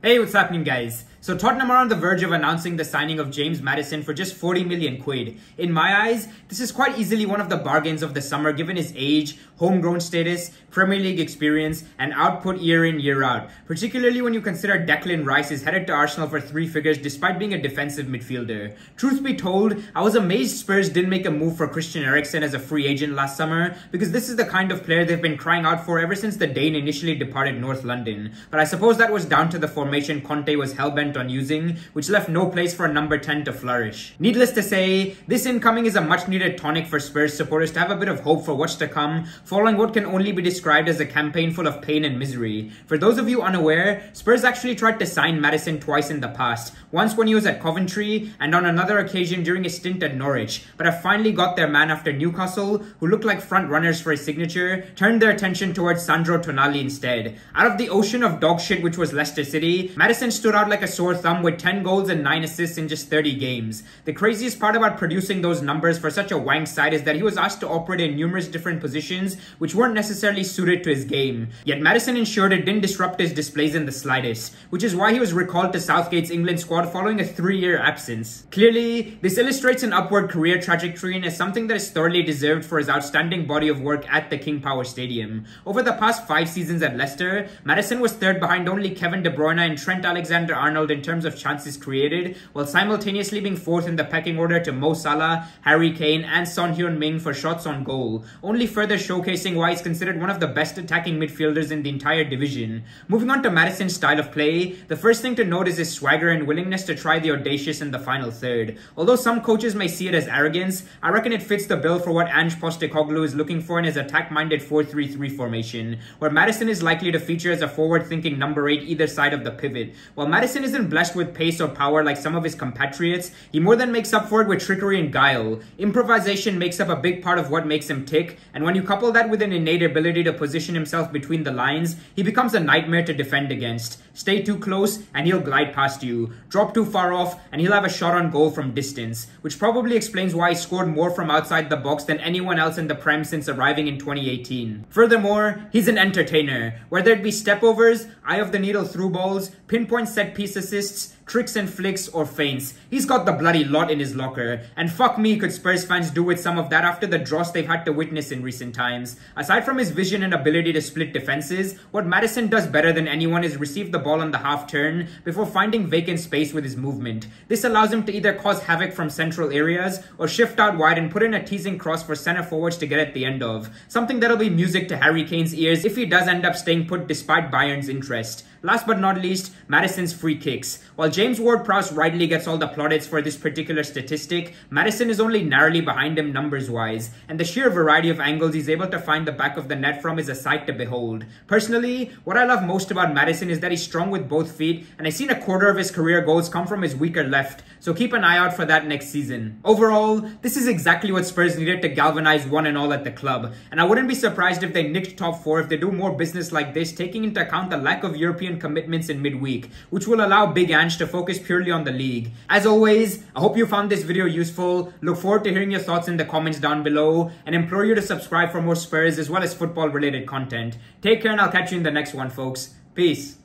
Hey, what's happening, guys? So Tottenham are on the verge of announcing the signing of James Maddison for just 40 million quid. In my eyes, this is quite easily one of the bargains of the summer given his age, homegrown status, Premier League experience, and output year in, year out. Particularly when you consider Declan Rice is headed to Arsenal for 3 figures despite being a defensive midfielder. Truth be told, I was amazed Spurs didn't make a move for Christian Eriksen as a free agent last summer, because this is the kind of player they've been crying out for ever since the Dane initially departed North London. But I suppose that was down to the formation Conte was hell-bent on using, which left no place for a number 10 to flourish. Needless to say, this incoming is a much-needed tonic for Spurs supporters to have a bit of hope for what's to come, following what can only be described as a campaign full of pain and misery. For those of you unaware, Spurs actually tried to sign Maddison twice in the past, once when he was at Coventry, and on another occasion during a stint at Norwich, but have finally got their man after Newcastle, who looked like front-runners for his signature, turned their attention towards Sandro Tonali instead. Out of the ocean of dog shit which was Leicester City, Maddison stood out like a sore thumb with 10 goals and 9 assists in just 30 games. The craziest part about producing those numbers for such a wank side is that he was asked to operate in numerous different positions which weren't necessarily suited to his game. Yet Maddison ensured it didn't disrupt his displays in the slightest, which is why he was recalled to Southgate's England squad following a 3-year absence. Clearly, this illustrates an upward career trajectory and is something that is thoroughly deserved for his outstanding body of work at the King Power Stadium. Over the past 5 seasons at Leicester, Maddison was third behind only Kevin De Bruyne and Trent Alexander-Arnold in terms of chances created, while simultaneously being 4th in the pecking order to Mo Salah, Harry Kane, and Son Heung-min for shots on goal, only further showcasing why he's considered one of the best attacking midfielders in the entire division. Moving on to Maddison's style of play, the first thing to note is his swagger and willingness to try the audacious in the final third. Although some coaches may see it as arrogance, I reckon it fits the bill for what Ange Postecoglou is looking for in his attack-minded 4-3-3 formation, where Maddison is likely to feature as a forward-thinking number 8 either side of the pivot. While Maddison isn't blessed with pace or power like some of his compatriots, he more than makes up for it with trickery and guile. Improvisation makes up a big part of what makes him tick, and when you couple that with an innate ability to position himself between the lines, he becomes a nightmare to defend against. Stay too close and he'll glide past you. Drop too far off and he'll have a shot on goal from distance, which probably explains why he scored more from outside the box than anyone else in the Prem since arriving in 2018. Furthermore, he's an entertainer, whether it be stepovers, eye of the needle through balls, pinpoint set piece assists, tricks and flicks, or feints. He's got the bloody lot in his locker, and fuck me could Spurs fans do with some of that after the dross they've had to witness in recent times. Aside from his vision and ability to split defenses, what Maddison does better than anyone is receive the ball on the half turn before finding vacant space with his movement. This allows him to either cause havoc from central areas or shift out wide and put in a teasing cross for centre forwards to get at the end of. Something that'll be music to Harry Kane's ears if he does end up staying put despite Bayern's interest. Last but not least, Maddison's free kicks. While James Ward-Prowse rightly gets all the plaudits for this particular statistic, Maddison is only narrowly behind him numbers-wise, and the sheer variety of angles he's able to find the back of the net from is a sight to behold. Personally, what I love most about Maddison is that he's strong with both feet, and I've seen a quarter of his career goals come from his weaker left, so keep an eye out for that next season. Overall, this is exactly what Spurs needed to galvanize one and all at the club, and I wouldn't be surprised if they nicked top 4 if they do more business like this, taking into account the lack of European commitments in midweek, which will allow Big Ange to focus purely on the league. As always, I hope you found this video useful. Look forward to hearing your thoughts in the comments down below, and implore you to subscribe for more Spurs as well as football related content. Take care and I'll catch you in the next one, folks. Peace.